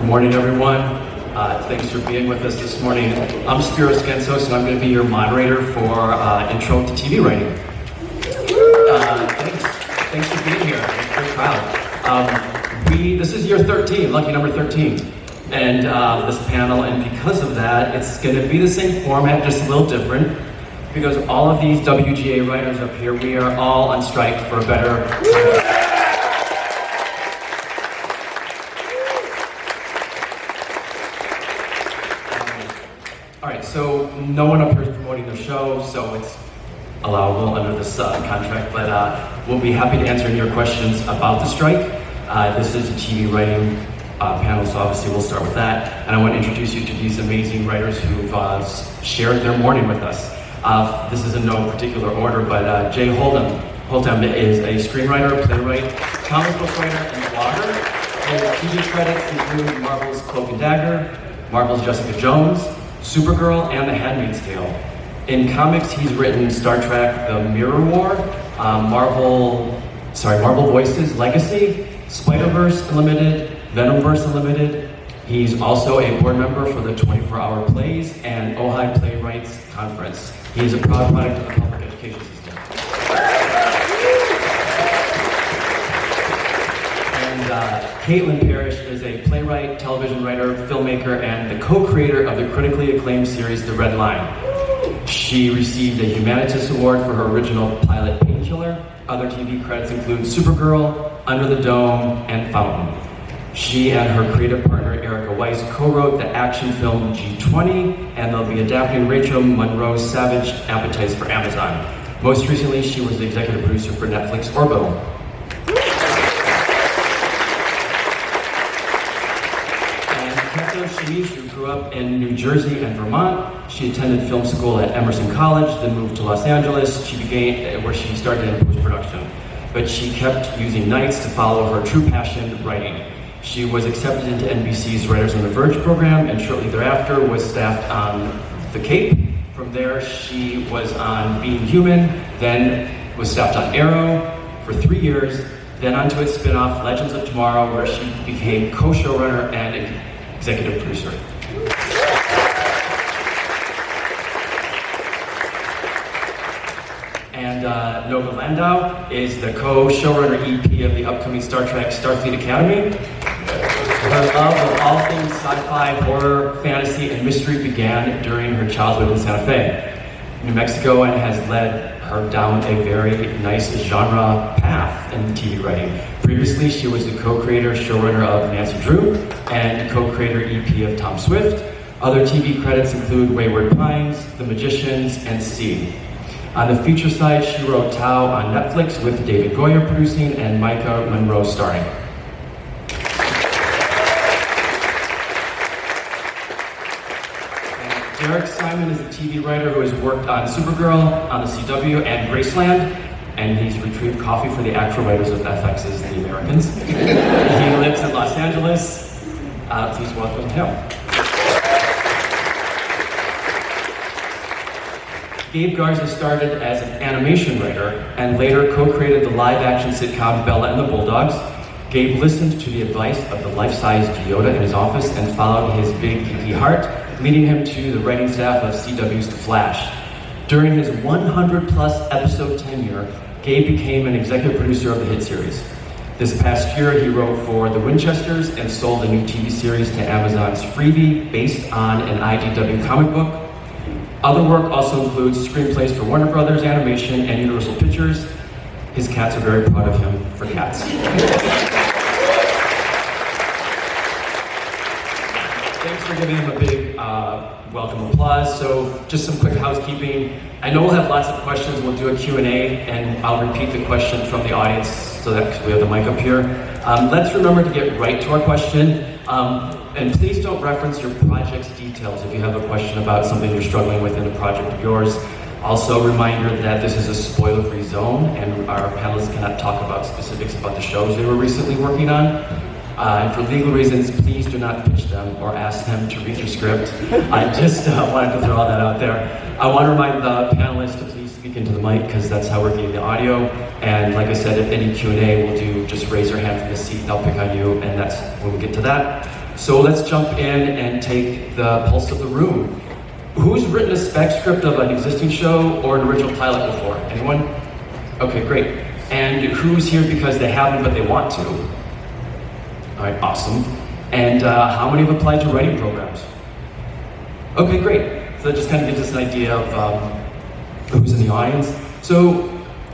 morning, everyone. Thanks for being with us this morning. I'm Spiro Skentzos, and I'm going to be your moderator for Intro to TV Writing. Thanks for being here. Great crowd. This is year 13, lucky number 13, and this panel, and because of that, it's going to be the same format, just a little different, because all of these WGA writers up here, we are all on strike for a better time. So no one up here is promoting the show, so it's allowable under this contract, but we'll be happy to answer your questions about the strike. This is a TV writing panel, so obviously we'll start with that. And I want to introduce you to these amazing writers who've shared their morning with us. This is in no particular order, but J Holtman is a screenwriter, playwright, comic book writer, and blogger. His TV credits include Marvel's Cloak and Dagger, Marvel's Jessica Jones, Supergirl, and The Handmaid's Tale. In comics, he's written Star Trek: The Mirror War, Marvel Voices Legacy, Spider-Verse Unlimited, Venomverse Unlimited. He's also a board member for the 24-Hour Plays and Ojai Playwrights Conference. He is a proud product of the public education system. And Parish is a playwright, television writer, filmmaker, and the co-creator of the critically acclaimed series The Red Line. She received a Humanitas Award for her original pilot Painkiller. Other TV credits include Supergirl, Under the Dome, and Fountain. She and her creative partner Erica Weiss co-wrote the action film G20, and they'll be adapting Rachel Monroe's Savage Appetites for Amazon. Most recently, she was the executive producer for Netflix Orbital. Keto Shimizu grew up in New Jersey and Vermont. She attended film school at Emerson College, then moved to Los Angeles, where she started in post-production. But she kept using nights to follow her true passion, writing. She was accepted into NBC's Writers on the Verge program, and shortly thereafter was staffed on The Cape. From there, she was on Being Human, then was staffed on Arrow for 3 years, then onto its spin-off Legends of Tomorrow, where she became co-showrunner and executive producer. And Noga Landau is the co-showrunner EP of the upcoming Star Trek Starfleet Academy. Her love of all things sci-fi, horror, fantasy, and mystery began during her childhood in Santa Fe, New Mexico, and has led her down a very nice genre path in TV writing. Previously, she was the co-creator, showrunner of Nancy Drew, and co-creator EP of Tom Swift. Other TV credits include Wayward Pines, The Magicians, and See. On the feature side, she wrote Tao on Netflix with David Goyer producing and Micah Monroe starring. Derek Simon is a TV writer who has worked on Supergirl, on the CW, and Graceland, and he's retrieved coffee for the actual writers of FX's The Americans. He lives in Los Angeles. Please welcome him. Gabe Garza started as an animation writer and later co-created the live-action sitcom Bella and the Bulldogs. Gabe listened to the advice of the life-sized Yoda in his office and followed his big geeky heart, leading him to the writing staff of CW's The Flash. During his 100-plus episode tenure, Gabe became an executive producer of the hit series. This past year, he wrote for The Winchesters and sold a new TV series to Amazon's Freebie based on an IDW comic book. Other work also includes screenplays for Warner Brothers Animation and Universal Pictures. His cats are very proud of him for cats. Thanks for giving him a big welcome applause. So just some quick housekeeping. I know we'll have lots of questions. We'll do a Q&A, and I'll repeat the question from the audience so that we have the mic up here. Let's remember to get right to our question. And please don't reference your project's details if you have a question about something you're struggling with in a project of yours. Also, a reminder that this is a spoiler-free zone, and our panelists cannot talk about specifics about the shows they were recently working on. And for legal reasons, please do not pitch them or ask them to read your script. I just wanted to throw all that out there. I want to remind the panelists to please speak into the mic, because that's how we're getting the audio. And like I said, if any Q&A we'll do, just raise your hand from the seat and I'll pick on you, and that's when we get to that. So let's jump in and take the pulse of the room. Who's written a spec script of an existing show or an original pilot before? Anyone? Okay, great. And who's here because they haven't but they want to? All right, awesome. And how many have applied to writing programs? Okay, great. So that just kind of gives us an idea of who's in the audience. So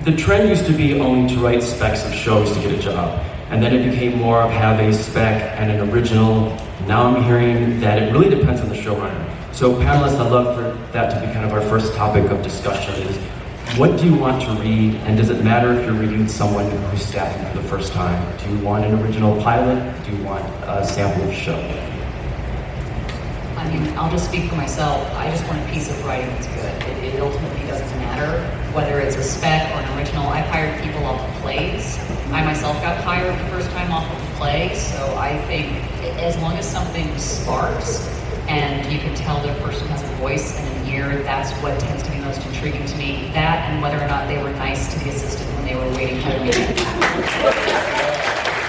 the trend used to be only to write specs of shows to get a job. And then it became more of have a spec and an original. Now I'm hearing that it really depends on the showrunner. So panelists, I'd love for that to be kind of our first topic of discussion is, what do you want to read, and does it matter if you're reading with someone who's staffing for the first time? Do you want an original pilot? Do you want a sample of the show? I mean, I'll just speak for myself. I just want a piece of writing that's good. It ultimately doesn't matter whether it's a spec or an original. I've hired people off of plays. I myself got hired the first time off of a play, so I think as long as something sparks and you can tell the person has a voice and an ear, that's what tends to be most intriguing to me. That and whether or not they were nice to the assistant when they were waiting for the meeting.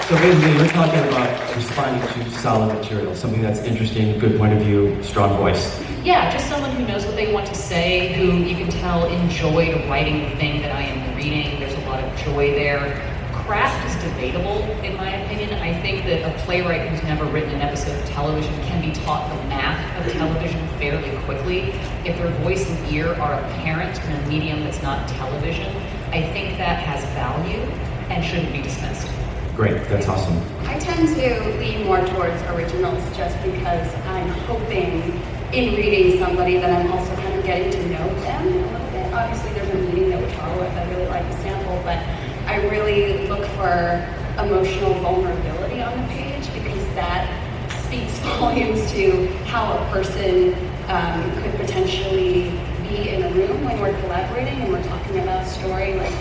So basically, you're talking about responding to solid material, something that's interesting, good point of view, strong voice. Yeah, just someone who knows what they want to say, who you can tell enjoyed writing the thing that I am reading. There's a lot of joy there. Craft is debatable, in my opinion. I think that a playwright who's never written an episode of television can be taught the math of television fairly quickly. If their voice and ear are apparent in a medium that's not television, I think that has value and shouldn't be dismissed. Great, that's awesome. I tend to lean more towards originals just because I'm hoping in reading somebody that I'm also kind of getting to know them a little bit. Obviously there's a meeting that would follow if I really like the sample, but I really look for emotional vulnerability on the page because that speaks volumes to how a person could potentially be in a room when we're collaborating and we're talking about a story. Like,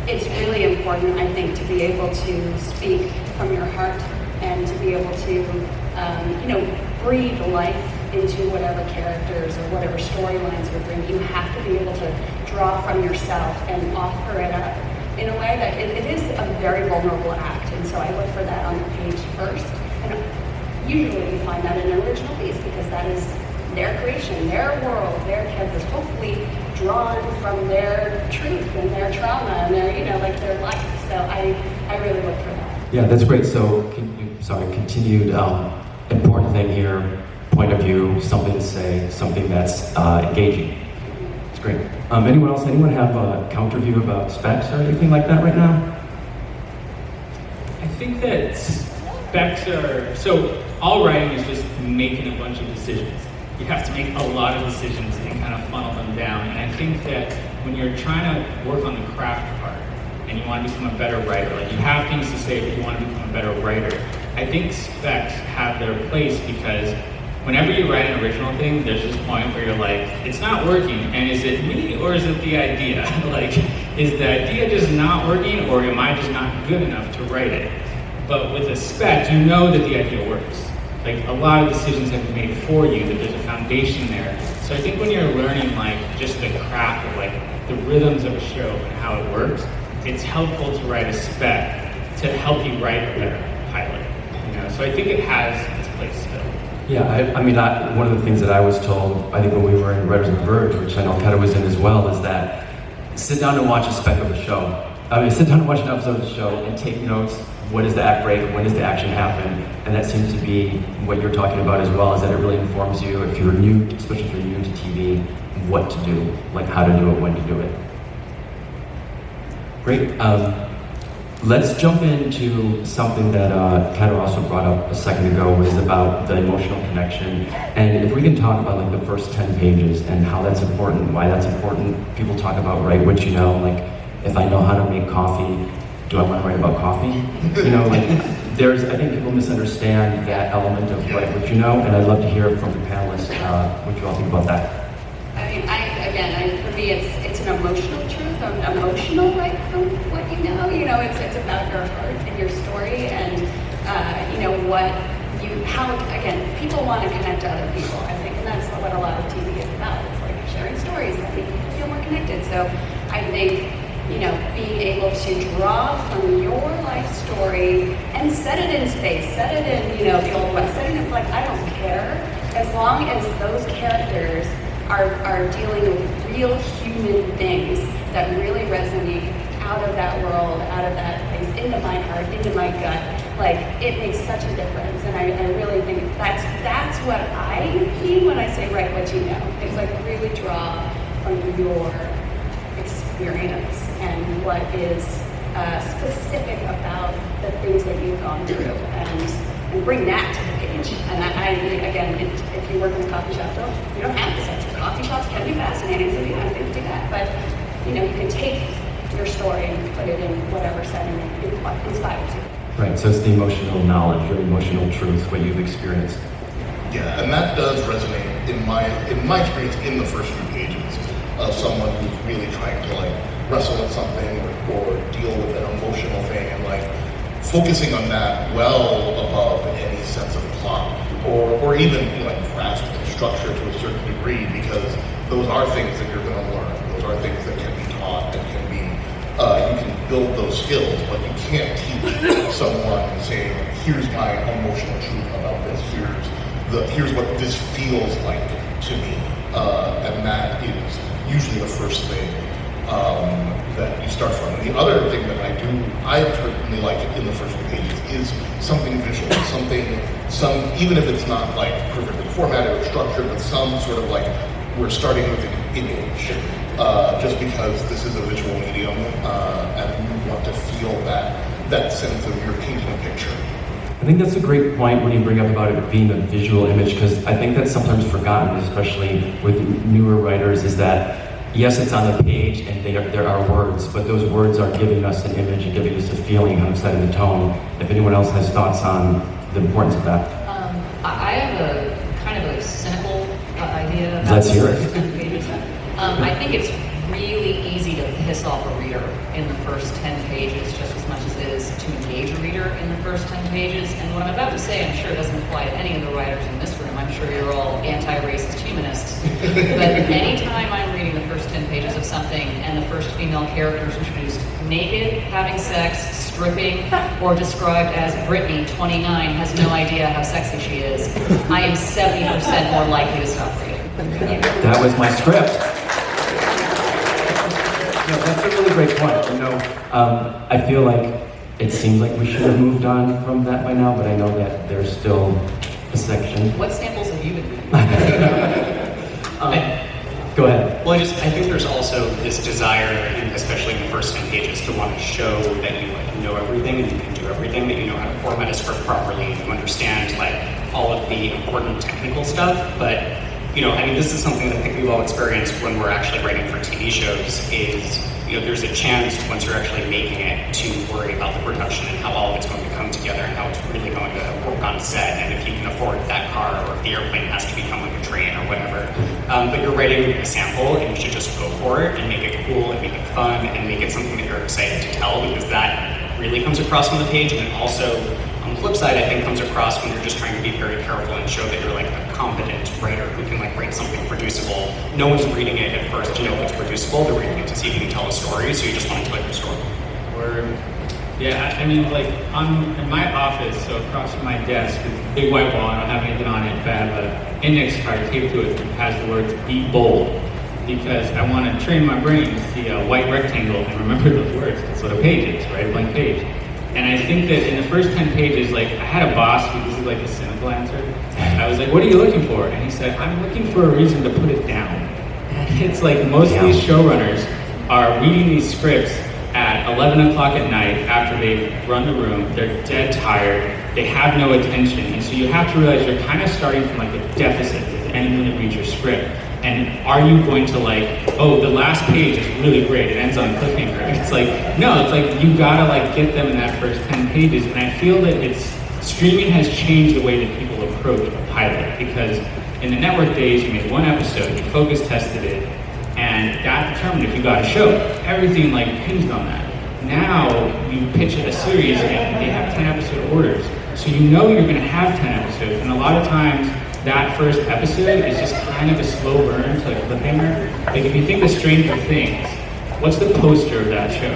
it's really important, I think, to be able to speak from your heart and to be able to, breathe life into whatever characters or whatever storylines you're bringing. You have to be able to draw from yourself and offer it up in a way that it is a very vulnerable act. And so I look for that on the page first. And usually you find that in an original piece because that is their creation, their world, their characters, hopefully drawn from their truth and their trauma and their, their life. So I really look for that. Yeah, that's great. So, continued important thing here, point of view, something to say, something that's engaging. It's great. Anyone else? Anyone have a counter view about specs or anything like that right now? I think that specs are, so all writing is just making a bunch of decisions. You have to make a lot of decisions and kind of funnel them down. And I think that when you're trying to work on the craft part and you want to become a better writer, like you have things to say, but you want to become a better writer, I think specs have their place because whenever you write an original thing, there's this point where you're like, it's not working, and is it me or is it the idea? Like, is the idea just not working or am I just not good enough to write it? But with a spec, you know that the idea works. Like, a lot of decisions have been made for you, that there's a foundation there. So I think when you're learning, like, just the craft of, like, the rhythms of a show and how it works, it's helpful to write a spec to help you write a better pilot, So I think it has its place still. Yeah, one of the things that I was told, I think when we were in Writers on the Verge, which I know Keto was in as well, is that sit down and watch a spec of the show. Sit down and watch an episode of the show and take notes. What is the act break? When does the action happen? And that seems to be what you're talking about as well, is that it really informs you, if you're new, especially if you're new to TV, what to do, like how to do it, when to do it. Great. Let's jump into something that Keto also brought up a second ago, was about the emotional connection. And if we can talk about like the first 10 pages and how that's important, why that's important. People talk about write what you know, like if I know how to make coffee, do I want to write about coffee? I think people misunderstand that element of write what you know, and I'd love to hear from the panelists what you all think about that. For me, it's an emotional truth, an emotional right from what you know. It's about your heart and your story, and people want to connect to other people. I think, and that's what a lot of TV is about. It's like sharing stories that make people feel more connected. So I think, being able to draw from your life story and set it in space, set it in, the Old West, set it in care, as long as those characters are dealing with real human things that really resonate out of that world, out of that place, into my heart, into my gut. Like, it makes such a difference, and I really think that's what I mean when I say write what you know. It's like really draw from your experience and what is specific about the things that you've gone through, and bring that to the page. And again, if you work in a coffee shop, you don't have to say coffee shops can be fascinating, so yeah, I think do that. But you can take your story and put it in whatever setting it inspires you. Right, so it's the emotional knowledge, your emotional truth, what you've experienced. Yeah, and that does resonate in my experience in the first few pages of someone who's really trying to like wrestle with something or deal with an emotional thing, and like focusing on that well above any sense of plot or even like grasp and structure to a certain degree, because those are things that you're going to learn. Those are things that can be taught and can be you can build those skills, but you can't teach someone saying, here's my emotional truth about this, here's what this feels like to me, and that is usually the first thing that you start from. And the other thing that I certainly like in the first few pages is something visual, even if it's not like perfectly formatted or structured, but some sort of like, we're starting with an image, just because this is a visual medium, and you want to feel that sense of you're painting a picture. I think that's a great point when you bring up about it being a visual image, because I think that's sometimes forgotten, especially with newer writers, is that yes, it's on the page and there are words, but those words are giving us an image and giving us a feeling, kind of setting the tone. If anyone else has thoughts on the importance of that. I have a kind of a cynical idea about Let's hear it. the first 10 pages. I think it's really easy to piss off a reader in the first 10 pages just as much as it is to engage a reader in the first 10 pages. And what I'm about to say, I'm sure it doesn't apply to any of the writers in this room. I'm sure you're all anti-racist humanists. But anytime I'm reading the first 10 pages of something and the first female character is introduced naked, having sex, stripping, or described as Brittany, 29, has no idea how sexy she is, I am 70% more likely to stop reading. That was my script. No, that's a really great point. I feel like it seems like we should have moved on from that by now, but I know that there's still a section. What samples have you been reading? Go ahead. Well, I think there's also this desire, and especially in the first 10 pages, to want to show that you know everything and you can do everything, that you know how to format a script properly, and you understand all of the important technical stuff. But this is something that I think we've all experienced when we're actually writing for TV shows. Is there's a chance once you're actually making it to worry about the production and how all of it's going to come together and how it's really going to work on set, and if you can afford that car or if the airplane has to become like a train or whatever. But you're writing a sample, and you should just go for it and make it cool and make it fun and make it something that you're excited to tell, because that really comes across on the page. And it also, on the flip side, I think comes across when you're just trying to be very careful and show that you're like a competent writer who can write something producible. No one's reading it at first to know if it's producible. They're reading it to see if you can tell a story, so you just want to tell your story. Yeah, in my office, so across from my desk, is a big white wall. I don't have anything on it, but I have an index card taped to it that has the words "Be Bold," because I want to train my brain to see a white rectangle and remember those words. That's what a page is, right? A blank page. And I think that in the first 10 pages, I had a boss who, this is a cynical answer. I was like, what are you looking for? And he said, I'm looking for a reason to put it down. And it's most of these showrunners are reading these scripts at 11 o'clock at night after they run the room. They're dead tired. They have no attention. And so you have to realize you're kind of starting from a deficit with anyone that reads your script. And are you going to the last page is really great, it ends on a cliffhanger. It's you gotta get them in that first 10 pages. And I feel that streaming has changed the way that people approach a pilot, because in the network days, you made one episode, you focus tested it, and that determined if you got a show. Everything hinged on that. Now you pitch a series and they have 10 episode orders. So you're gonna have 10 episodes, and a lot of times that first episode is just kind of a slow burn to cliffhanger. If you think of Stranger Things, what's the poster of that show?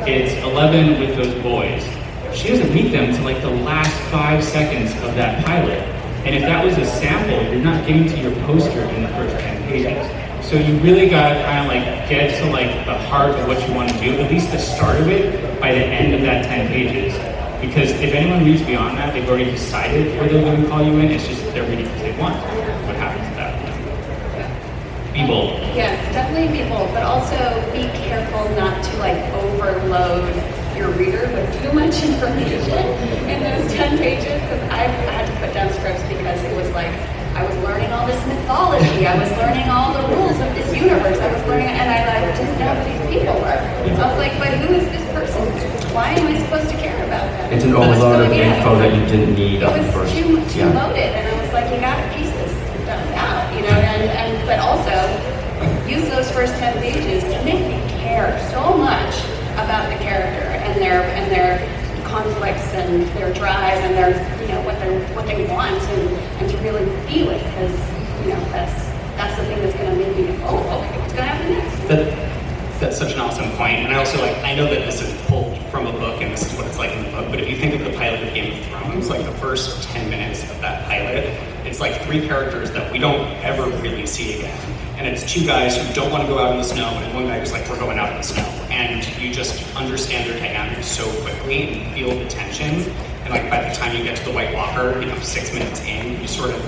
It's 11 with those boys. She doesn't meet them until the last 5 seconds of that pilot. And if that was a sample, you're not getting to your poster in the first 10 pages. So you really gotta kind of like get to like the heart of what you want to do, at least the start of it, by the end of that 10 pages. Because if anyone reads beyond that, they've already decided where they're going to call you in. It's just they're reading because they want. What happens to that? Be bold. Yes, definitely be bold, but also be careful not to like overload your reader with too much information in those 10 pages. Because I had to put down scripts because it was like I was learning all this mythology, I was learning all the rules of this universe, I was learning, and I like didn't know who these people were. So I was like, but who is this person? Why am I supposed to care about them? It's an overload of info that you didn't need It on the was first. too loaded, and I was like, you gotta piece this stuff out, you know, and but also use those first 10 pages to make me care so much about the character and their conflicts and their drive and their, you know, what they want and to really feel it, because, you know, that's the thing that's gonna make me go, oh, okay, what's gonna happen next? That's such an awesome point. And I also I know that this is pulled from a book and this is what it's like in the book, but if you think of the pilot of Game of Thrones, like the first 10 minutes of that pilot, it's like 3 characters that we don't ever really see again. And it's 2 guys who don't want to go out in the snow, and one guy who's like, we're going out in the snow. And you just understand their dynamics so quickly and feel the tension. And like by the time you get to the White Walker, you know, 6 minutes in,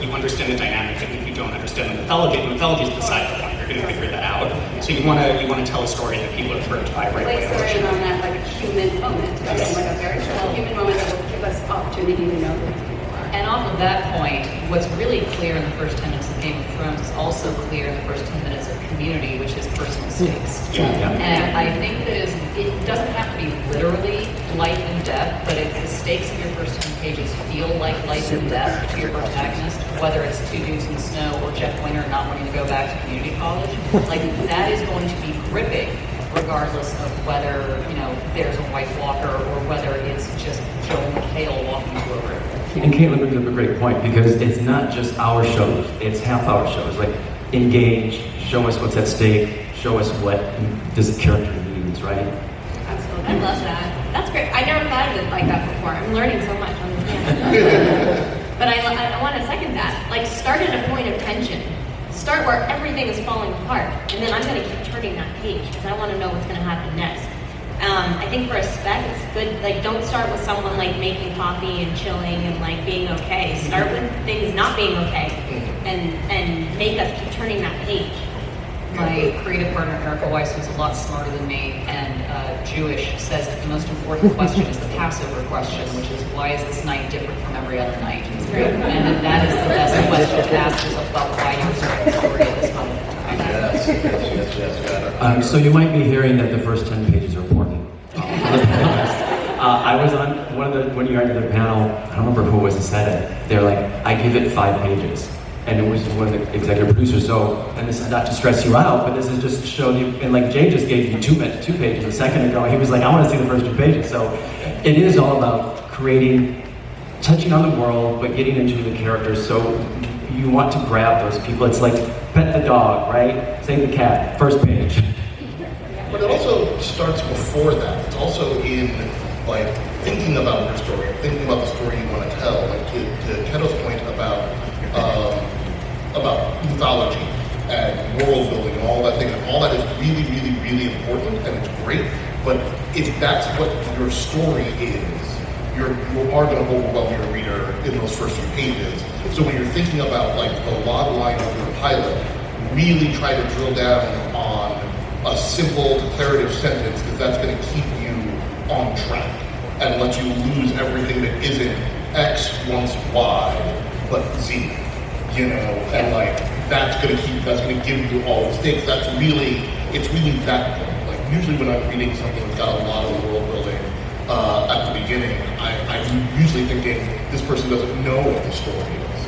you understand the dynamic. And if you don't understand the mythology is beside the point. You're going to figure that out. So you want to tell a story that people are hurt by right away. Place her in on that like human moment, like a very small human moment that will give us opportunity to know who these people are. And off of that point, what's really clear in the first 10 minutes of Game of Thrones is also clear in the first 10 minutes of Community, which is personal stakes. Yeah. And I think that it doesn't have to be literally life and death, but if the stakes of your first 10 pages feel like life and death to your protagonist, whether it's 2 dudes in the snow or Jeff Winter not wanting to go back to community college, like that is going to be gripping, regardless of whether, you know, there's a White Walker or whether it's just Joel McHale walking to a river. And Caitlin brings up a great point, because it's not just our shows, it's half-hour shows. Like, engage, show us what's at stake, show us what this character means, right? Absolutely. I love that. That's great. I never thought of it like that before. I'm learning so much on this channel. But I want to second that. Like, start at a point of tension. Start where everything is falling apart. And then I'm going to keep turning that page because I want to know what's going to happen next. I think for a spec, it's good, like, don't start with someone, like, making coffee and chilling and, like, being okay. Start with things not being okay and make us keep turning that page. My creative partner, Erica Weiss, who's a lot smarter than me and Jewish, says that the most important question is the Passover question, which is, why is this night different from every other night? And that is the best question to ask yourself about why you're starting the story at this moment in time. Yes. So you might be hearing that the first 10 pages are important. I was on when you entered the panel, I don't remember who was that said it. They're like, I give it 5 pages. And it was one of the executive producers. So, and this is not to stress you out, but this is just to show you, and like Jay just gave you 2 pages a second ago. He was like, I want to see the first 2 pages. So it is all about touching on the world, but getting into the characters. So you want to grab those people. It's like pet the dog, right? Save the cat, first page. But it also starts before that. It's also in like thinking about your story, thinking about the story you want to tell. Like to Keto's point about mythology and world building and all that thing. And all that is really, really, really important, and it's great. But if that's what your story is, you are going to overwhelm your reader in those first few pages. So when you're thinking about like the log line of your pilot, really try to drill down on a simple declarative sentence, because that's going to keep you on track and let you lose everything that isn't X wants Y, but Z. You know, and like that's going to give you all those things. It's really that point. Like usually when I'm reading something that's got a lot of world building at the beginning, I'm usually thinking this person doesn't know what the story is,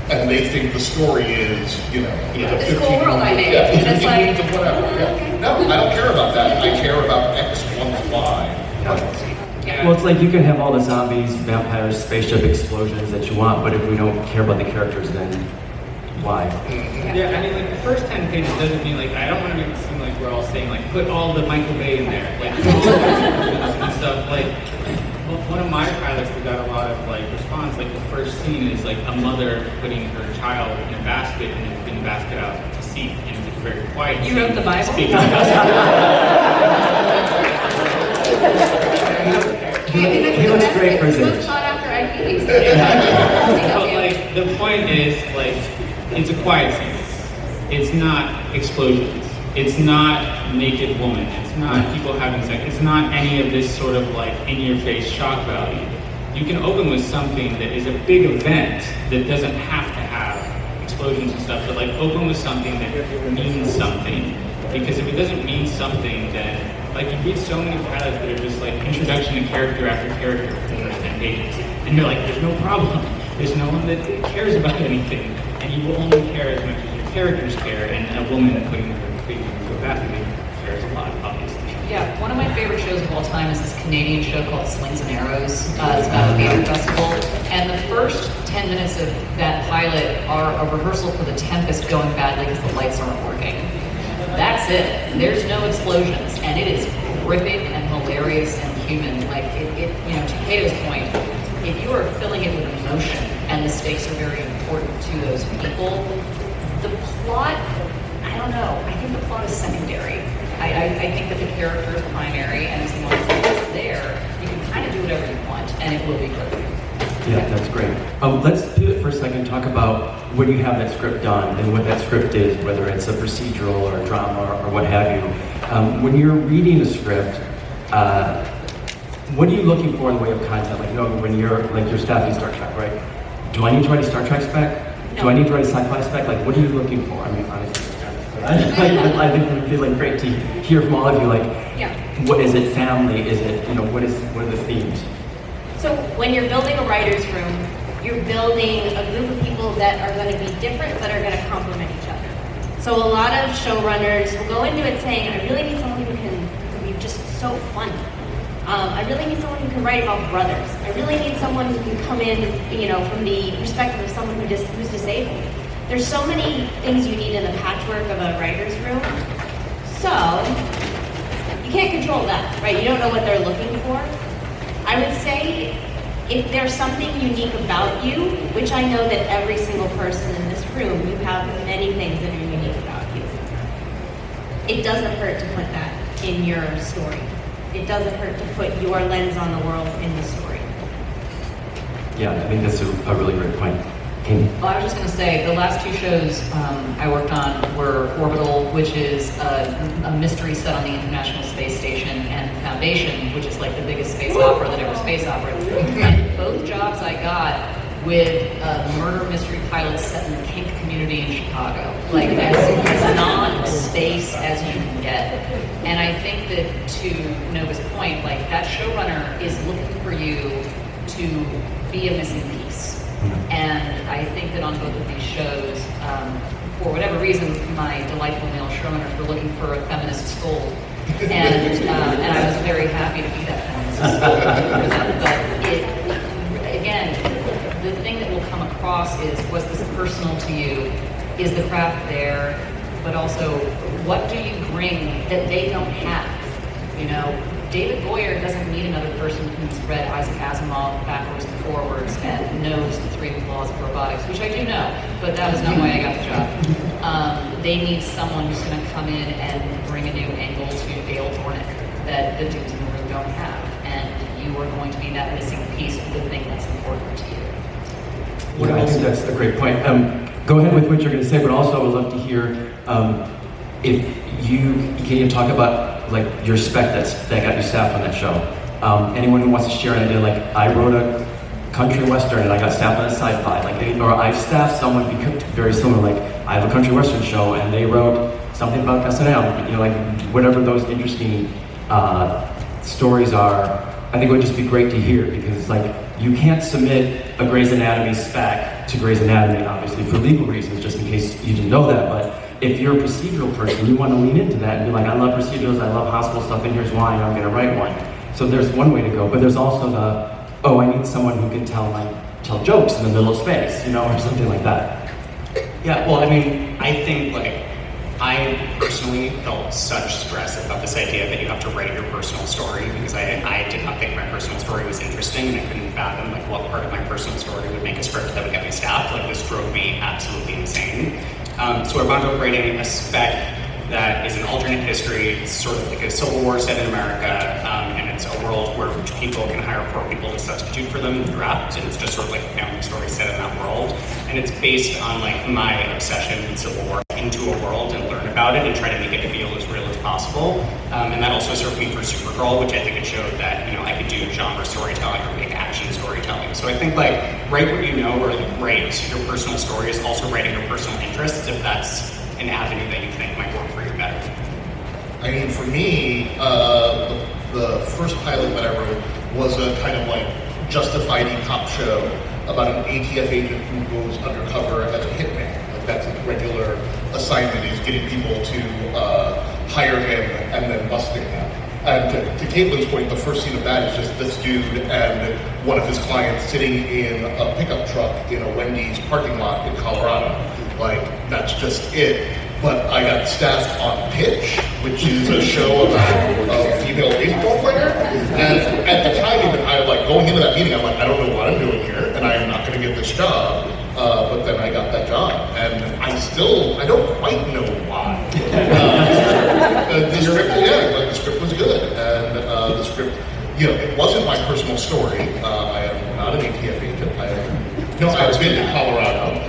and they think the story is, you know, This cool world I made. Yeah, And it's like, of whatever. Yeah. No, I don't care about that. I care about X wants Y, not Z. Well, it's like you can have all the zombies, vampires, spaceship explosions that you want, but if we don't care about the characters, then why? Yeah, I mean, like, the first 10 pages doesn't mean, like, I don't want to make it seem like we're all saying, like, put all the Michael Bay in there, like, and stuff. Like, one of my pilots that got a lot of like response, like the first scene is like a mother putting her child in a basket and then putting the basket out to sea, and it's a very quiet. You wrote the Bible? Speaking of He looks great for his Most age. sought after IPs. But like the point is, like, it's a quiet scene. It's not explosions. It's not naked woman. It's not people having sex. It's not any of this sort of like in-your-face shock value. You can open with something that is a big event that doesn't have to have explosions and stuff, but like open with something that means something. Because if it doesn't mean something, then like you read so many pilots that are just like introduction to character after character for the first 10 pages, and you're like, there's no problem. There's no one that cares about anything, and you will only care as much as your characters care. And a woman putting her baby into a basket cares a lot, obviously. Yeah, one of my favorite shows of all time is this Canadian show called Slings and Arrows. It's about a theater festival. And the first 10 minutes of that pilot are a rehearsal for The Tempest going badly because the lights aren't working. That's it. There's no explosions. And it is gripping and hilarious and human. Like, you know, to Kato's point, if you are filling it with emotion and the stakes are very important to those people, the plot, I don't know. I think the plot is secondary. I think that the character is primary, and as long as it's there, you can kind of do whatever you want, and it will be good. Yeah, that's great. Let's pivot for a second, talk about when you have that script done and what that script is, whether it's a procedural or a drama or what have you. When you're reading a script, what are you looking for in the way of content? Like, you know, when you're staffing Star Trek, right? Do I need to write a Star Trek spec? No. Do I need to write a sci-fi spec? Like, what are you looking for? I mean, honestly, I think it would be like great to hear from all of you. Like, Yeah. what is it? Family? Is it, you know, what are the themes? So when you're building a writer's room, you're building a group of people that are going to be different but are going to complement each other. So a lot of showrunners will go into it saying, I really need someone who can be just so funny. I really need someone who can write about brothers. I really need someone who can come in, you know, from the perspective of someone who's disabled. There's so many things you need in the patchwork of a writer's room. So you can't control that, right? You don't know what they're looking for. I would say if there's something unique about you, which I know that every single person in this room, you have many things that are unique about you. It doesn't hurt to put that in your story. It doesn't hurt to put your lens on the world in the story. Yeah, I think that's a really great point. Amy? Well, I was just going to say, the last two shows I worked on were Orbital, which is a mystery set on the International Space Station, and Foundation, which is like the biggest space opera that ever space opera. And both jobs I got with murder mystery pilots set in the kink community in Chicago. Like, as non-space as you can get. And I think that, to Nova's point, like, that showrunner is looking for you to be a missing piece. And I think that on both of these shows, for whatever reason, my delightful male showrunners were looking for a feminist scold. And I was very happy to be that feminist scold for them. But again, the thing that will come across is, was this personal to you? Is the craft there? But also, what do you bring that they don't have? You know, David Goyer doesn't need another person who's read Isaac Asimov backwards and forwards and knows the 3 laws of robotics, which I do know, but that was not why I got the job. They need someone who's going to come in and bring a new angle to Dale Dornick that the dudes in the room don't have, and you are going to be that missing piece of the thing that's important to you. Well, I think that's a great point. Go ahead with what you're going to say, but also I would love to hear if can you talk about like your spec that got you staffed on that show. Anyone who wants to share an idea, like I wrote a country western and I got staffed on a sci-fi, like or I've staffed someone very similar. Like I have a country western show and they wrote something about SNL. You know, like whatever those interesting stories are. I think it would just be great to hear, because it's like you can't submit a Grey's Anatomy spec to Grey's Anatomy, obviously for legal reasons, just in case you didn't know that. But if you're a procedural person, you want to lean into that and be like, I love procedurals, I love hospital stuff, and here's why, and I'm going to write one. So there's one way to go, but there's also I need someone who can tell jokes in the middle of space, you know, or something like that. Yeah, well, I mean, I think like I personally felt such stress about this idea that you have to write your personal story, because I did not think my personal story was interesting, and I couldn't fathom like what part of my personal story would make a script that would get me staffed. Like, this drove me absolutely insane. So I wound up writing a spec that is an alternate history. It's sort of like a Civil War set in America, and it's a world where rich people can hire poor people to substitute for them in the draft, and it's just sort of like a family story set in that world. And it's based on like my obsession with Civil War into a world and learn about it and try to make it feel as real as possible. And that also served me for Supergirl, which I think it showed that, you know, I could do genre storytelling or make action storytelling. So I think like write what you know, or like write your personal story is also writing your personal interests, if that's an avenue that you think might work for you better. I mean, for me, the first pilot that I wrote was a kind of like justified cop show about an ATF agent who goes undercover as a hitman. Like, that's a regular assignment, is getting people to hire him and then busting him. And to Caitlin's point, the first scene of that is just this dude and one of his clients sitting in a pickup truck in a Wendy's parking lot in Colorado. Like, that's just it. But I got staffed on Pitch, which is a show about a female baseball player. And at the time, even I like going into that meeting, I'm like, I don't know what I'm doing here, and I am not going to get this job. But then I got that job, and I don't quite know why. The script was good, and the script, you know, it wasn't my personal story. I am not an ATF agent. I've been to Colorado.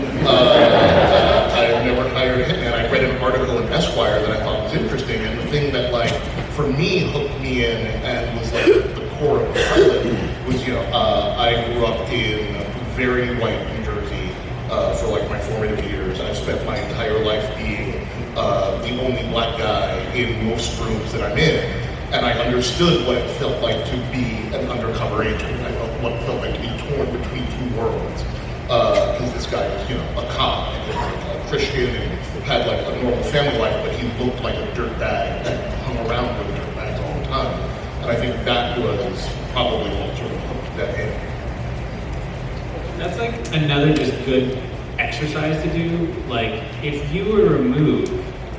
I've never hired a hitman. I read an article in Esquire that I thought was interesting, and the thing that, like, for me, hooked me in and was like the core of the pilot was, you know, I grew up in very white New Jersey for like my formative years. I spent my entire life being the only black guy in most rooms that I'm in, and I understood what it felt like to be an undercover agent. I felt what it felt like to be torn between two worlds. Because this guy was, you know, a cop and a Christian and had like a normal family life, but he looked like a dirtbag and hung around with dirtbags all the time. And I think that was probably what sort of hooked that in. That's like another just good exercise to do. Like, if you were to remove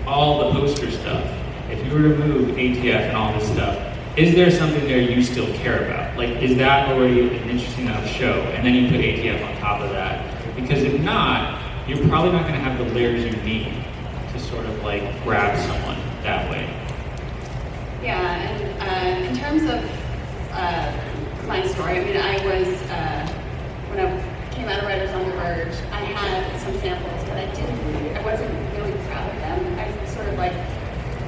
all the poster stuff, if you were to remove ATF and all this stuff, is there something there you still care about? Like, is that already an interesting enough show? And then you put ATF on top of that. Because if not, you're probably not going to have the layers you need to sort of like grab someone that way. Yeah, and in terms of my story, I mean, I was, when I came out of Writers on the Verge, I had some samples, but I wasn't really proud of them. I sort of like,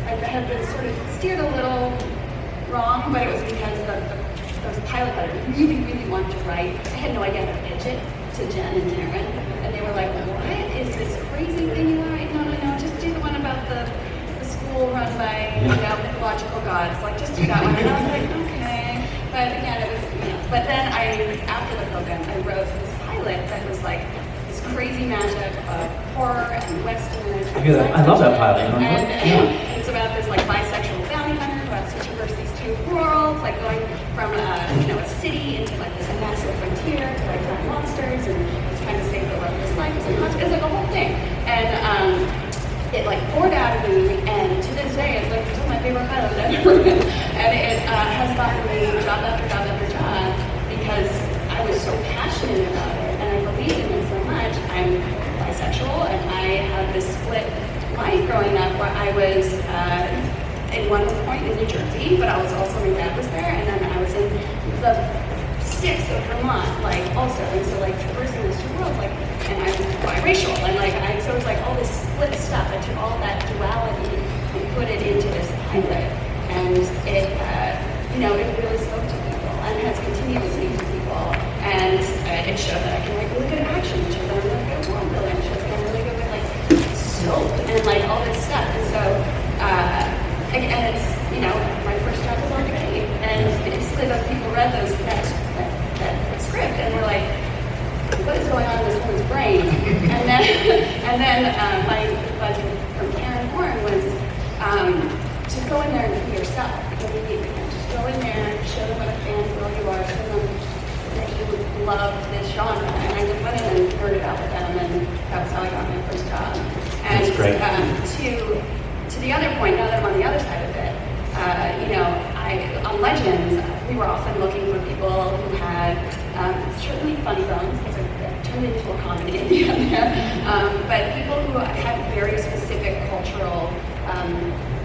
I had been sort of steered a little wrong, but it was because those pilot that I really, really wanted to write, I had no idea how to pitch it to Jen and Karen, and they were like, what is this crazy thing you want to write? No, just do the one about the school run by, you know, mythological gods, like, just do that one. And I was like, okay, but again, it was, you know, but then after the program, I wrote this pilot that was like this crazy mashup of horror and Western. I love that pilot. And it's about this like bisexual bounty hunter who has to traverse these two worlds, like going from a city into like this massive frontier to like find monsters, and he's trying to save the love of his life. It's like a whole thing, and it like poured out of me, and to this day it's like still my favorite pilot I've ever written, and it has gotten me job after job after job because I was so passionate about it and I believed in it so much. I'm bisexual, and I have this split life growing up where I was in one point in New Jersey, but I was also, my dad was there, and then I was in the sticks of Vermont, like, also, and so, like, traversing those two worlds, like, and I was biracial, and, like, so it was, like, all this split stuff. I took all that duality and put it into this pilot, and it, you know, it really spoke to people, and has continued to speak to people, and it showed that I can write really good action, it showed that I'm really good at world building, it shows that I'm really good with, like, soap, and, like, all this stuff, and so, and it's, you know, my first job was on Gabe, and basically those people read that script and were like, what is going on in this woman's brain? And then my advice from Karen Warren was to go in there and be yourself. Just go in there, show them what a fan girl you are, show them that you love this genre. And I just went in and nerded out with them, and that was how I got my first job. And That's great. To certainly funny bones, because it turned into a comedy in the end there, but people who had very specific cultural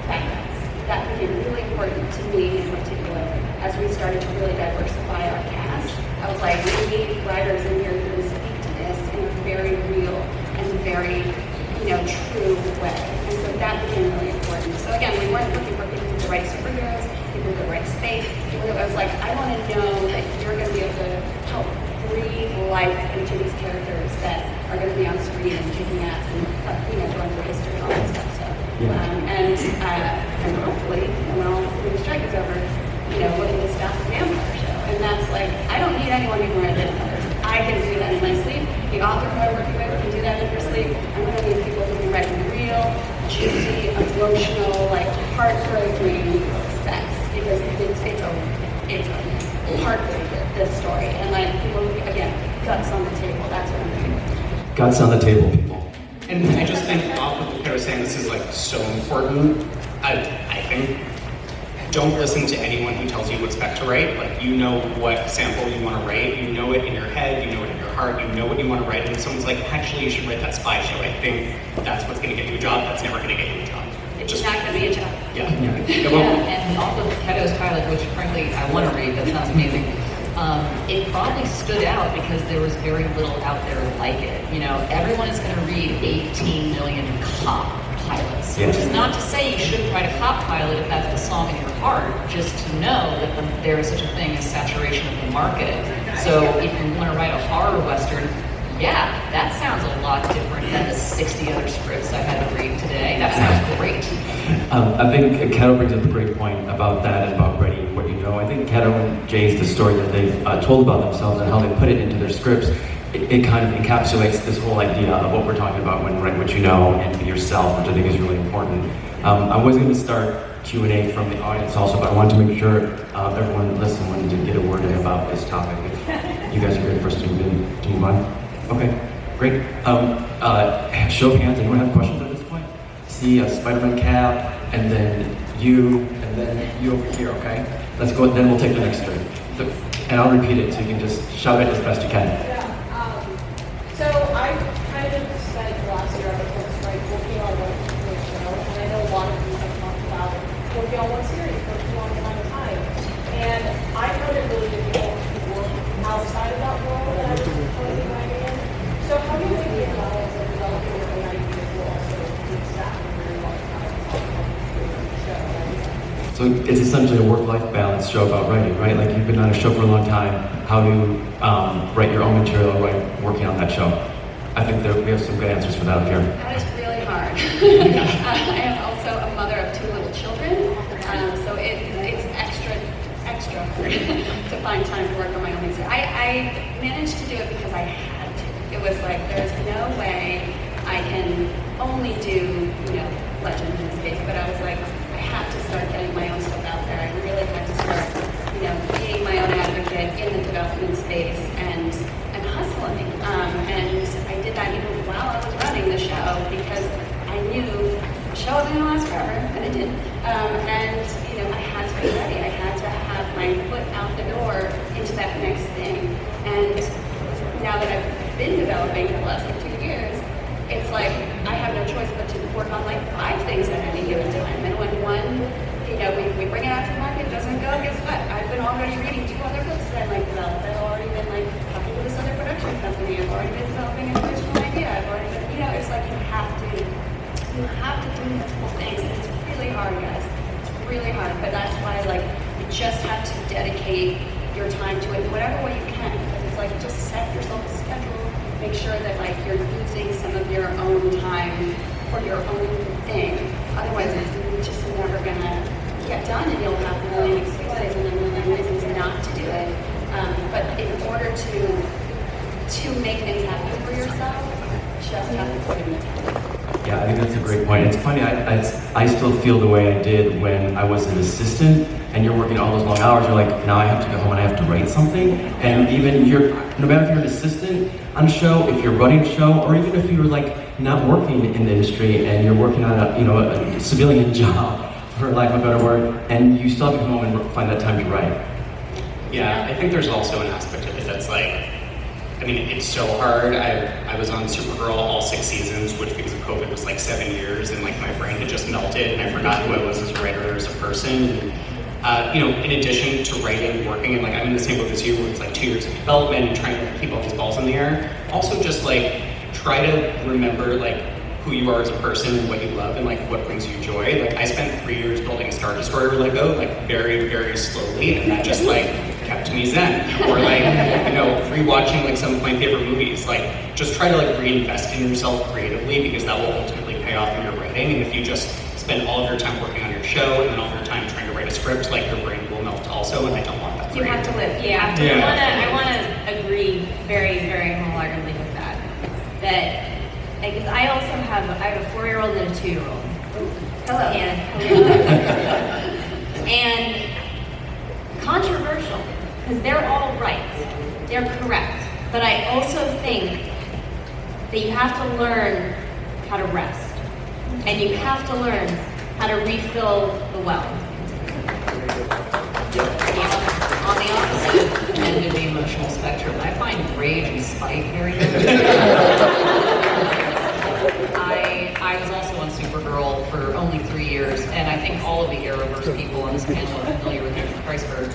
backgrounds. That became really important to me in particular as we started to really diversify our cast. I was like, we need writers in here who can speak to this in a very real and very, true way. And so that became really important. So again, we weren't looking for people who could write superheroes, people who could write space. I was like, I want to know that you're going to be able to help breathe life into these characters that are going to be on screen and kicking ass and going through history and all that stuff. So, and hopefully, when the strike is over, we're going to stop the vampire show. And that's like, I don't need anyone to write it. I can do that in my sleep. The author who I'm working with can do that in her sleep. I'm going to need people who can write real, juicy, emotional, heartbreaking specs, because it's a heartbreaker, this story. And people, again, guts on the table. That's what I'm doing. Guts on the table, people. And I just think off of what I was saying, this is so important. I think don't listen to anyone who tells you what spec to write. You know what sample you want to write. You know it in your head. You know it in your heart. You know what you want to write. And someone's like, actually, you should write that spy show. I think that's what's going to get you a job. That's never going to get you a job. It's just not going to be a job. Yeah. And off of Keto's pilot, which frankly I want to read, that sounds amazing. It probably stood out because there was very little out there like it. Everyone is going to read 18 million cop pilots, which is not to say you shouldn't write a cop pilot if that's the song in your heart, just to know that there is such a thing as saturation of the market. So if you want to write a horror western, yeah, that sounds a lot different than the 60 other scripts I had to read today. That sounds great. I think Keto brings up a great point about that and about writing what you know. I think Keto and Jay's, the story that they've told about themselves and how they put it into their scripts, it kind of encapsulates this whole idea of what we're talking about when write what you know and be yourself, which I think is really important. I was going to start Q&A from the audience also, but I wanted to make sure everyone listening wanted to get a word in about this topic. If you guys are good for us to move on. Okay, great. Show of hands, anyone have questions at this point? See a Spider-Man cap, and then you, and then you over here, okay? Let's go, then we'll take the next turn. And I'll repeat it so you can just shout it as best you can. So I kind of said last year I was working on one show, and I know a lot of you have talked about working on one series for a long amount of time. And I found it really difficult to work outside of that world that I was currently writing in. So how do you make the balance of developing your own ideas while also being staff for a very long time on the show? So it's essentially a work-life balance show about writing, right? You've been on a show for a long time. How do you write your own material working on that show? I think that we have some good answers for that up here. That is really hard. I am also a mother of 2 little children, so it's extra hard to find time to work on my own things. I managed to do it because I had to. It was there's no way I can only do, legend in this case, but I was like, I have to start getting my own stuff out there. I really had to start, being my own advocate in the development space and hustling. And I did that even while I was running the show because I knew the show wasn't going to last forever, and it didn't. And I had to be ready. I had to have my foot out the door into that next thing. And now that I've been developing for the last 2 years, it's I have no choice but to work on 5 things at any given time. And when one, we bring it out to the market, it doesn't go, guess what? I've been already reading 2 other books that I developed. I've already been talking to this other production company. I've already been developing an original idea. I've already been, it's you have to do multiple things. And it's really hard, guys. It's really hard. But that's why you just have to dedicate your time to it in whatever way you can. It's just set yourself a schedule. Make sure that you're using some of your own time for your own thing. Otherwise, it's just never gonna get done, and you'll have a million excuses and a million reasons not to do it. But in order to make things happen for yourself, you just have to put in the time. Yeah, I think that's a great point. It's funny, I still feel the way I did when I was an assistant, and you're working all those long hours, you're like, now I have to go home and I have to write something. And even no matter if you're an assistant on a show, if you're running a show, or even if you're not working in the industry and you're working on a civilian job, for lack of a better word, and you still have to come home and find that time to write. Yeah, I think there's also an aspect of it that's I mean, it's so hard. I was on Supergirl all 6 seasons, which because of COVID was like 7 years, and like my brain had just melted, and I forgot who I was as a writer or as a person. And, you know, in addition to writing, working, and like I'm in the same boat as you, where it's like 2 years of development and trying to keep all these balls in the air. Also, just like try to remember like who you are as a person and what you love and like what brings you joy. Like I spent 3 years building a Star Destroyer Lego, like very, very slowly, and that just like kept me zen. Or like, you know, rewatching like some of my favorite movies. Like just try to like reinvest in yourself creatively, because that will ultimately pay off in your writing. And if you just spend all of your time working on your show and then all of your time trying to write a script, like your brain will melt also, and I don't want that for You have to live. You have to. Yeah. I want to agree very, very wholeheartedly with that. That because I have a 4-year-old and a 2-year-old. Hello. And controversial, because they're all right. They're correct. But I also think that you have to learn how to rest. And you have to learn how to refill the well. On the opposite end of the emotional spectrum, I find rage and spite very I was also on Supergirl for only 3 years, and I think all of the Arrowverse people on this panel are familiar with Andrew Kreisberg,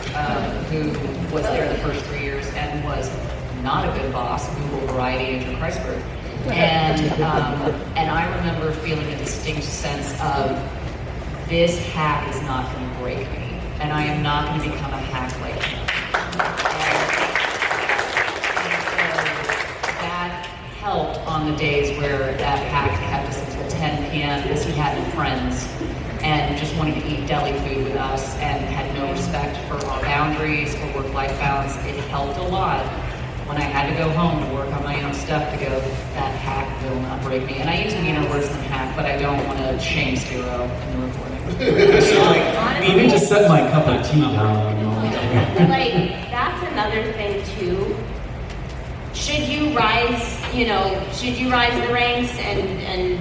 who was there the first 3 years and was not a good boss. Google Variety, Andrew Kreisberg. And I remember feeling a distinct sense of, this hack is not going to break me, and I am not going to become a hack like him. And so that helped on the days where that hack kept us until 10 p.m. because he had no friends and just wanted to eat deli food with us and had no respect for our boundaries or work-life balance. It helped a lot when I had to go home to work on my own stuff to go, that hack will not break me. And I use meaner words than hack, but I don't want to shame Spiro in the recording. You need to set my cup of tea down. Like, that's another thing too. Should you rise the ranks and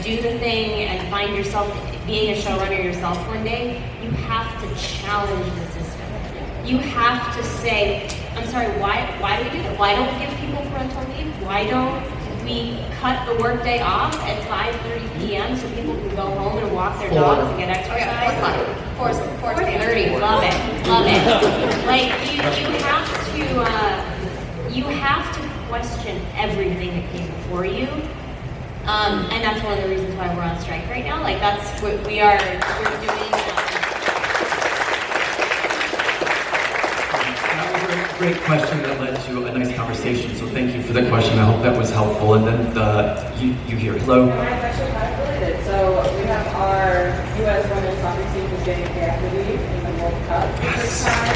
do the thing and find yourself being a showrunner yourself one day, you have to challenge the system. You have to say, I'm sorry, why do we do that? Why don't we give people parental leave? Why don't we cut the workday off at 5:30 p.m. so people can go home and walk their dogs and get exercise? 4:30. Love it. Like you have to question everything that came before you. And that's one of the reasons why we're on strike right now. Like that's what we're doing. That was a great question that led to a nice conversation. So thank you for the question. I hope that was helpful. And then you here. Hello. Mine's actually kind of related. So we have our U.S. women's soccer team who's getting pay equity in the World Cup this time.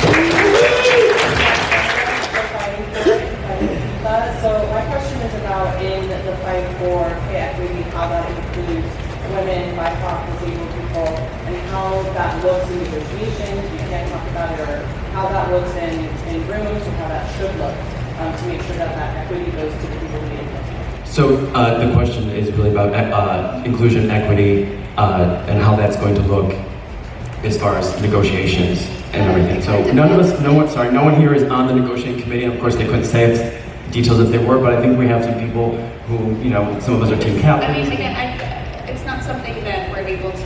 So my question is about in the fight for pay equity, how that includes women, BIPOC, disabled people, and how that looks in negotiations. We can't talk about it, or how that looks in rooms, or how that should look to make sure that that equity goes to the people who need it. So the question is really about inclusion, equity, and how that's going to look as far as negotiations and everything. So no one here is on the negotiating committee. And of course, they couldn't say details if they were, but I think we have some people who, some of us are team captains. I mean, again, it's not something that we're able to,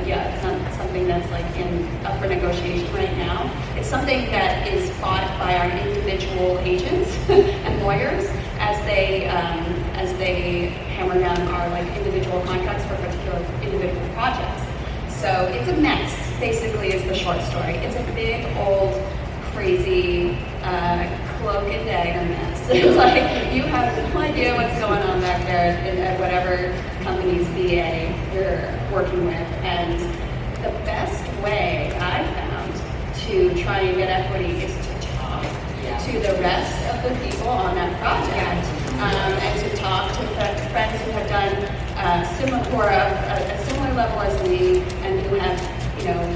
it's not something that's like up for negotiation right now. It's something that is fought by our individual agents and lawyers as they hammer down our like individual contracts for particular individual projects. So it's a mess, basically, is the short story. It's a big, old, crazy, cloak and dagger mess. It's like you have no idea what's going on back there at whatever company's VA you're working with. And the best way I found to try and get equity is to talk to the rest of the people on that project, and to talk to friends who have done a similar level as me and who have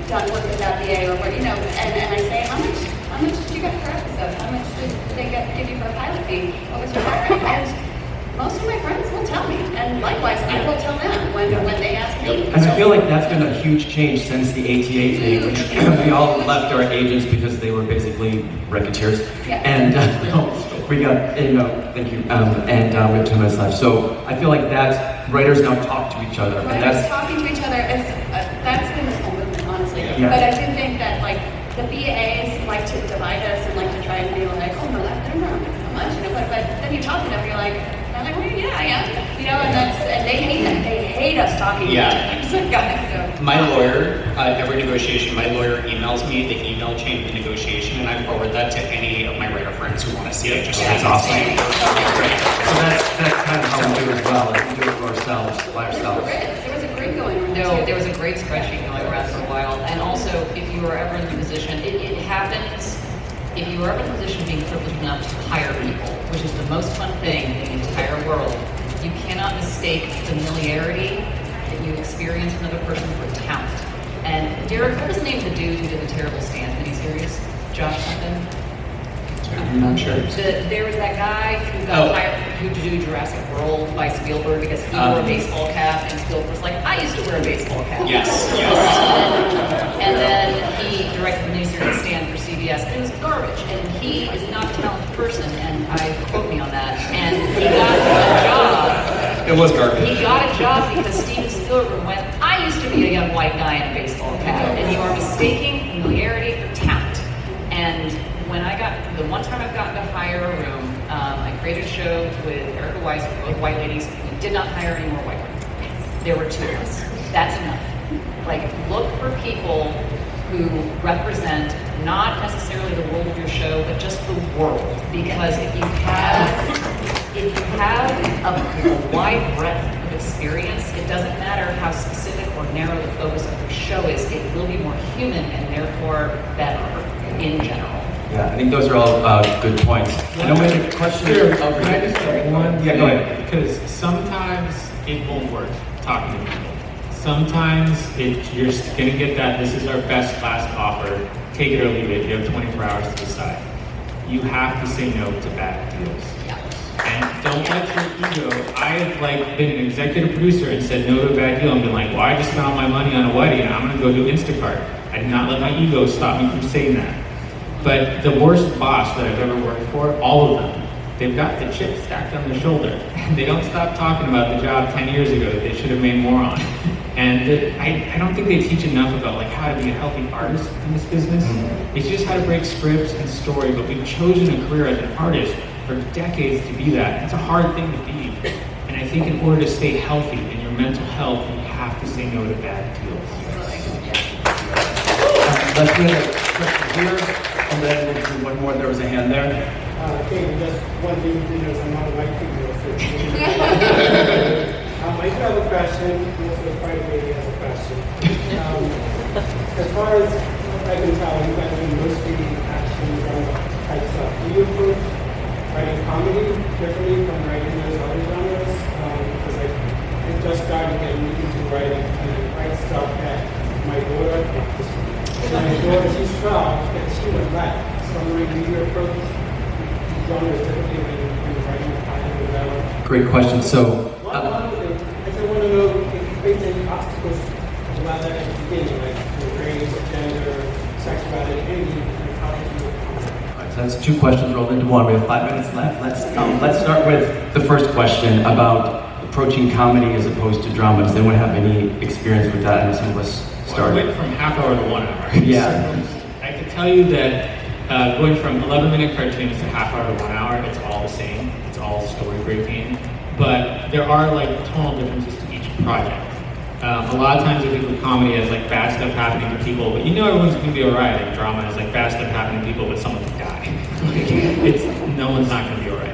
done work with that VA or and I say, how much did you get per episode? How much did they give you for a pilot fee? What was your hiring? And most of my friends will tell me, and likewise, I will tell them when they ask me. And I feel like that's been a huge change since the ATA thing, which we all left our agents because they were basically racketeers. Yeah. And we got, thank you, and we have 2 minutes left. So I feel like that's, writers now talk to each other, and Writers that's, talking to each other is that's been this whole movement, honestly. Yeah. But I do think that like the BAs like to divide us and like to try and be like, oh no, they're not so much, but then you talk to them, you're like, well, yeah, I am, and they hate that. They hate us talking. Yeah. To them. Guys, so. My lawyer, every negotiation, my lawyer emails me the email chain of the negotiation, and I forward that to any of my writer friends who want to see it. Just That's as awesome. insane. so that's kind of how we do it as well. Like, we do it for ourselves, by ourselves. There was a grid going on. No, there was a great spreadsheet going around for a while. And also, if you are ever in the position, it happens, if you are ever in the position of being privileged enough to hire people, which is the most fun thing in the entire world, you cannot mistake familiarity that you experience from another person for talent. And Derek, what was the name of the dude who did the Terrible Stand miniseries? Josh something? I'm not sure. There was that guy who got hired to do Jurassic World by Spielberg because he wore a baseball cap, and Spielberg was like, I used to wear a baseball cap. Yes. And then he directed the miniseries Stand for CBS, and it was garbage. And he is not a talented person, and quote me on that. And he got a job. It was garbage. He got a job because Steven Spielberg went, I used to be a young white guy in a baseball cap, and you are mistaking familiarity for talent. And the one time I've gotten to hire a room, I created a show with Erica Weiss, both white ladies. We did not hire any more white women. There were 2 of us. That's enough. Like, look for people who represent not necessarily the world of your show, but just the world. Because if you have a wide breadth of experience, it doesn't matter how specific or narrow the focus of your show is, it will be more human and therefore better in general. Yeah, I think those are all good points. I know we had a question Sure. over Can I here. just have one? Yeah, go ahead. Because sometimes it won't work talking to people. Sometimes you're going to get that, this is our best last offer, take it or leave it, you have 24 hours to decide. You have to say no to bad deals. And don't let your ego, I have been an executive producer and said no to a bad deal and been like, well, I just spent all my money on a wedding and I'm going to go do Instacart. I did not let my ego stop me from saying that. But the worst boss that I've ever worked for, all of them, they've got the chip stacked on their shoulder. And they don't stop talking about the job 10 years ago that they should have made more on. And I don't think they teach enough about how to be a healthy artist in this business. It's just how to break scripts and story, but we've chosen a career as an artist for decades to be that. It's a hard thing to be. And I think in order to stay healthy in your mental health, you have to say no to bad deals. Let's do a question here, and then we'll do one more. There was a hand there. Okay, just one thing because I'm not a white female. So I do have a question. Also, the private lady has a question. As far as I can tell, you guys do mostly action drama type stuff. Do you approach writing comedy differently from writing those other genres? Because I just started getting into writing and I write stuff that my daughter, she's 12, and she would like. So I'm wondering, do you approach genres differently when you're writing a pilot or whatever? Great question. So, One other thing, I just want to know if you face any obstacles while that at the beginning, like race, gender, sexuality, anything, and how did you overcome it? so that's 2 questions rolled into one. We have 5 minutes left. Let's start with the first question about approaching comedy as opposed to drama. Does anyone have any experience with that? And some of us I started. went from half hour to 1 hour. Yeah. I can tell you that going from 11-minute cartoons to half hour to 1 hour, it's all the same. It's all story breaking. But there are tonal differences to each project. A lot of times I think with comedy as bad stuff happening to people, but everyone's gonna be alright. Drama is bad stuff happening to people, but someone can die. No one's not gonna be alright.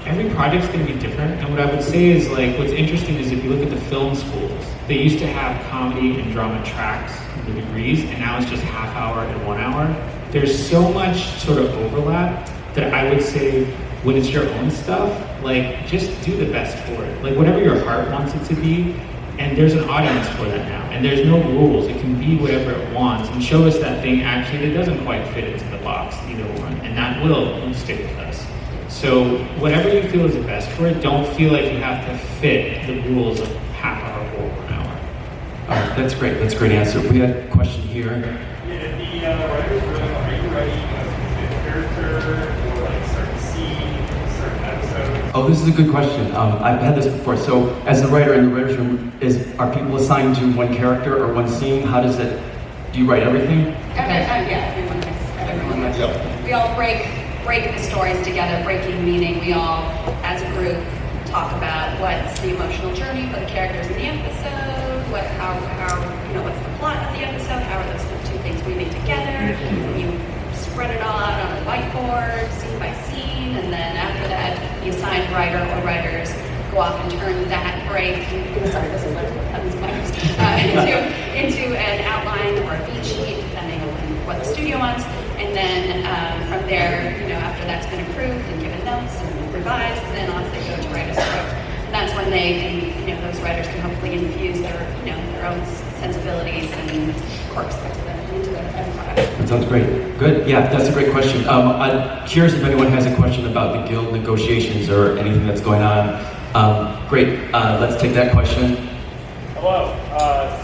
Every project's going to be different, and what I would say is what's interesting is if you look at the film schools, they used to have comedy and drama tracks, the degrees, and now it's just half hour and 1 hour. There's so much sort of overlap that I would say when it's your own stuff, just do the best for it. Whatever your heart wants it to be, and there's an audience for that now, and there's no rules. It can be whatever it wants, and show us that thing actually that doesn't quite fit into the box, either one, and that will stick with us. So whatever you feel is the best for it, don't feel like you have to fit the rules of half hour or 1 hour. All right, that's great. That's a great answer. We had a question here. Yeah, the writer's room, are you writing a character or certain Oh, this is a good question. I've had this before. So, as the writer in the writer's room, are people assigned to one character or one scene? How does it? Do you write everything? Yeah, everyone does. Everyone does. Yep. We all break the stories together, breaking meaning. We all, as a group, talk about what's the emotional journey for the characters in the episode, how what's the plot of the episode, how are those two things weaving together. You spread it out on a whiteboard, scene by scene, and then after that, the assigned writer or writers go off and turn that break into an outline or a beat sheet, depending on what the studio wants. And then from there, after that's been approved and given notes and revised, then off they go to write a script. And that's when they can, those writers can hopefully infuse their own sensibilities and quirks into their end product. That sounds great. Good. Yeah, that's a great question. I'm curious if anyone has a question about the guild negotiations or anything that's going on. Great. Let's take that question. Hello.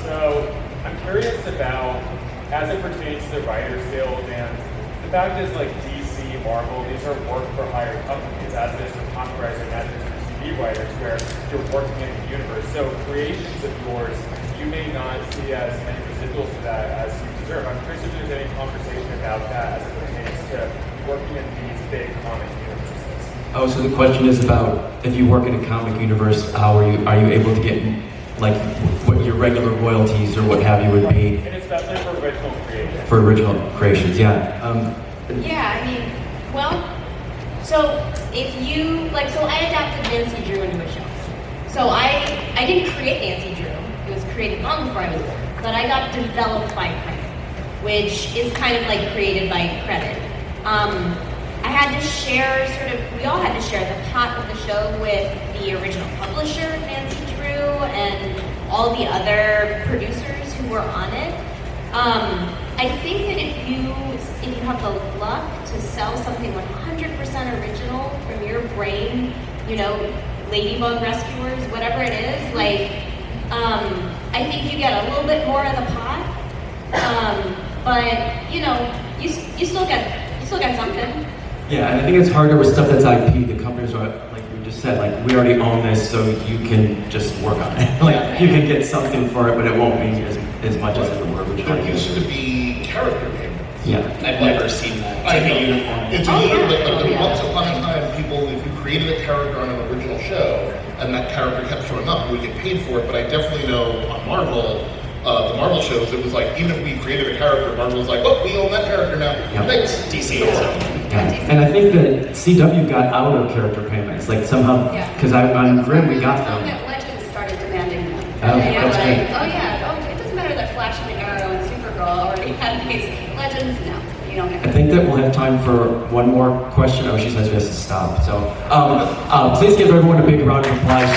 So I'm curious about, as it pertains to the Writers Guild, and the fact is, like DC, Marvel, these are work-for-hire companies, as it is for copywriters and as it is for TV writers, where you're working in the universe. So creations of yours, you may not see as many residuals to that as you deserve. I'm curious if there's any conversation about that as it pertains to working in these big comic universes. Oh, so the question is about if you work in a comic universe, how are you able to get like what your regular royalties or what have you would be? And especially for original creations. For original creations, yeah. Yeah, I mean, well, so if you, so I adapted Nancy Drew into a show. So I didn't create Nancy Drew. It was created long before I was born. But I got developed by credit, which is kind of like created by credit. I had to share we all had to share the pot of the show with the original publisher, Nancy Drew, and all the other producers who were on it. I think that if you have the luck to sell something 100% original from your brain, Ladybug Rescuers, whatever it is, I think you get a little bit more of the pot. But you still get something. Yeah, and I think it's harder with stuff that's IP. The companies are, like we just said, we already own this, so you can just work on it. You can get something for it, but it won't be as much as it were originally. There used to be character payments. Yeah. I've never seen that. I It's like know. a unicorn. It's a unicorn. Once upon a time, if you created a character on an original show, and that character kept showing up, we get paid for it. But I definitely know on Marvel, the Marvel shows, it was like, even if we created a character, Marvel was like, oh, we own that character now. Yeah. Thanks. DC also. Yeah. And I think that CW got out of character payments, somehow, because on Grimm we got them. Legends started demanding them. Oh, They were that's like, good. it doesn't matter that Flash and Arrow and Supergirl already had these legends. No, you don't have I think that we'll have time for one more question. Oh, she says we have to stop. So please give everyone a big round of applause.